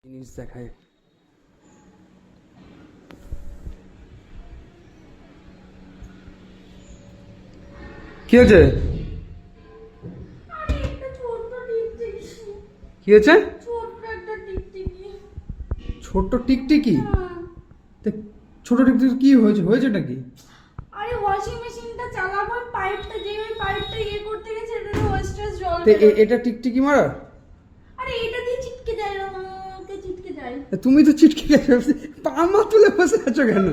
জিনিস দেখায়। কি হয়েছে? কি হয়েছে? ছোট্ট টিকটিকি? ছোট টিকটিকি কি হয়েছে? হয়েছেটা কি? আরে ওয়াশিং মেশিনটা চালাবো, পাইপটা ওই পাইপটা করতে গেছে, এটা ওয়েস্টেজ জল এটা টিকটিকি মারা? আরে এটা দিয়ে চিটকে যায়, ওকে চিটকে যায়। তুমি তো চিটকে গেছো, পা তুলে বসে আছো কেন?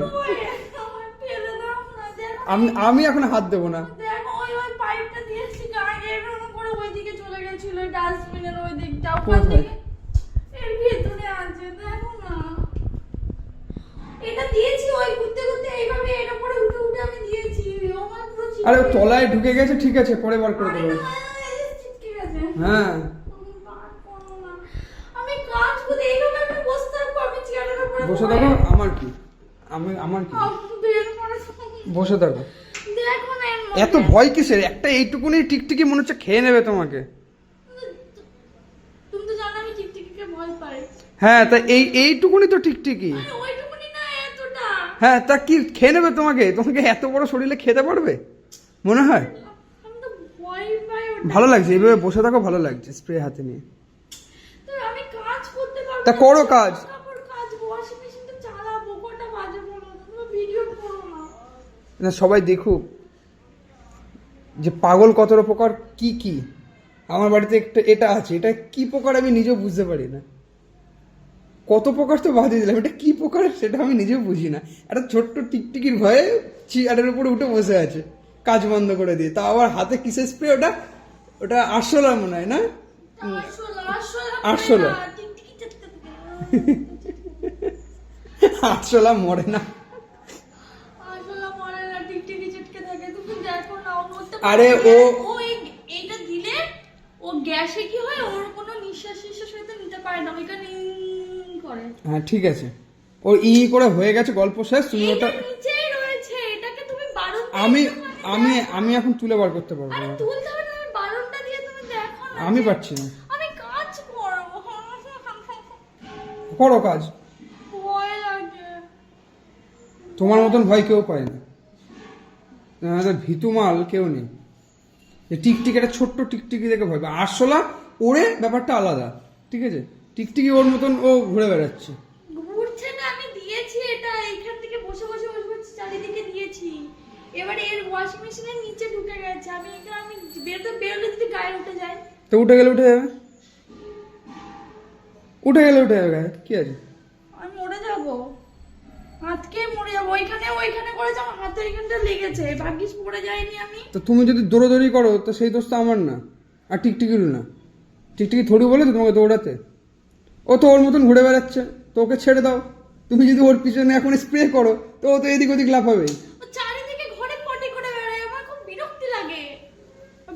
ফেলে দাও না, দেখো আমি এখন হাত দেবো না। দেখো ওই পাইপটা দিয়েছি গায়ে এরকম করে ওইদিকে চলে গেছিল, ডাস্টবিনের ওই দিকটা, ওখান কোথায়? থেকে এর ভিতরে আছে, দেখো না। এটা দিয়েছি ওই ঘুরতে ঘুরতে এইভাবে এর উপরে উঠে উঠে আমি দিয়েছি, আমার পুরো চিটকে আরে তলায় ঢুকে গেছে, ঠিক আছে পরে বার করে দেবো। চিটকে গেছে। হ্যাঁ আমি কাজ করে এইভাবে আমি বসে থাকবো, আমি চেয়ারের উপরে বসে থাকো, আমার কি? আমার কি? বের করে বসে থাকো। দেখো না এর এত ভয় কিসের? একটা এইটুকুনি টিকটিকি মনে হচ্ছে খেয়ে নেবে তোমাকে। তুমি তো জানো আমি টিকটিকিকে ভয় পাই। হ্যাঁ তা এইটুকুনি তো টিকটিকি। আরে ওইটুকুনি না, এতটা। হ্যাঁ তা কি খেয়ে নেবে তোমাকে? তোমাকে এত বড় শরীরে খেতে পারবে মনে হয়? আমি তো ভয় পাই ওটা। ভালো লাগছে এইভাবে বসে থাকো, ভালো লাগছে স্প্রে হাতে নিয়ে। তো আমি কাজ করতে পারবো তা না, করো কাজ। কাপড় কাজ, ওয়াশিং মেশিনটা চালাবো, কটা বাজে বলো, তুমি ভিডিও করো না। না সবাই দেখুক যে পাগল কত প্রকার কি কি। আমার বাড়িতে একটা এটা আছে, এটা কি প্রকার আমি নিজেও বুঝতে পারি না। কত প্রকার তো বাজে দিলাম, এটা কি প্রকার সেটা আমি নিজেও বুঝি না। একটা ছোট্ট টিকটিকির ভয়ে চেয়ারের উপরে উঠে বসে আছে কাজ বন্ধ করে দিয়ে। তা আবার হাতে কিসের স্প্রে? ওটা ওটা আরশোলা মনে হয় না? আরশোলা। টিকটিকি চেটকে থাকে। আরশোলা মরে না। আসলে মরে না, টিকটিকি চেটকে থাকে, তুমি দেখো না ও মরতে আরে পারে। ও- ও এইটা দিলে ও গ্যাসে কি হয়, ওর কোনো নিঃশ্বাস হয়তো নিতে পারে না, ওইটা করে। হ্যাঁ ঠিক আছে, ও করে হয়ে গেছে, গল্প শেষ। তুমি এটা ওটা নিচেই রয়েছে, এটাকে তুমি বারণ দিয়ে আমি একটু আমি দেখো। আমি এখন তুলে বার করতে পারবো আরে না। তুলতে হবে না, তুমি বারণটা দিয়ে তুমি দেখো না। আমি যে পারছি না। আমি কাজ করবো। করো কাজ। ভয় লাগে। তোমার মতন ভয় কেউ পায় না। আমাদের ভীতু মাল কেউ নেই। যে টিকটিকি, একটা ছোট্ট টিকটিকি দেখে ভয় পায়। আরশোলা ওরে ব্যাপারটা আলাদা, ঠিক আছে? টিকটিকি ওর মতন ও ঘুরে বেড়াচ্ছে। ঘুরছে না, আমি দিয়েছি এটা এইখান থেকে বসে বসে চারিদিকে দিয়েছি। এবারে এর ওয়াশিং মেশিনের নিচে ঢুকে গেছে, আমি বেরোলে যদি গায়ে উঠে যায়। তো উঠে গেলে উঠে যাবে, উঠে গেলে উঠে যাবে গায়ে, কি আছে? আমি মরে যাব, হাতকে মরে যাবো। ওইখানে করেছে, আমার হাতে ওইখানটা লেগেছে, ভাগ্যিস পড়ে যায়নি আমি। তো তুমি যদি দৌড়াদৌড়ি করো তো সেই দোষ তো আমার না, আর টিকটিকির না। টিকটিকি থোড়ি বলে তো তোমাকে দৌড়াতে? ও তো ওর মতন ঘুরে বেড়াচ্ছে, তো ওকে ছেড়ে দাও। তুমি যদি ওর পিছনে এখন স্প্রে করো তো ও তো এদিক ওদিক লাফাবেই। ও চারিদিকে ঘরে পটি করে বেড়ায়, আমার খুব বিরক্তি লাগে।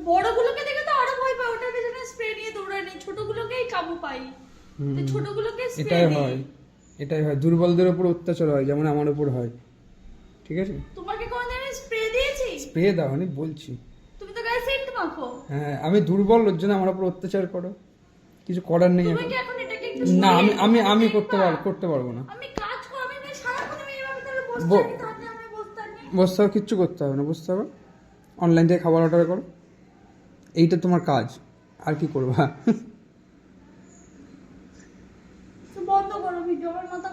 বড়গুলোকে দেখে তো আরো ভয় পাই, ওটার পেছনে স্প্রে নিয়ে দৌড়ায় নেই, ছোটগুলোকেই কাবু পাই। তো ছোটগুলোকে স্প্রে এটাই দিই। হয়, এটাই হয়, দুর্বলদের উপর অত্যাচার হয়, যেমন আমার উপর হয়। ঠিক আছে, তোমাকে কোনদিন আমি স্প্রে দিয়েছি? স্প্রে দাও আমি বলছি। তুমি তো গায়ে সেন্ট মাখো। হ্যাঁ আমি দুর্বল, ওর জন্য আমার উপর অত্যাচার করো, কিছু করার নেই তুমি এখন। কি এখন এটাকে একটু না আমি সরিয়ে আমি দিতে আমি পারবা? করতে পারবো না। আমি কাজ করব, আমি সারাক্ষণ আমি এইভাবে তাহলে বসে ব- থাকি, তাহলে আমি বসে থাকি। বসতে হবে, কিচ্ছু করতে হবে না, বসতে হবে। অনলাইন থেকে খাবার অর্ডার করো, এইটা তোমার কাজ, আর কি করবা? তো বন্ধ করো ভিডিও, আমার মাথা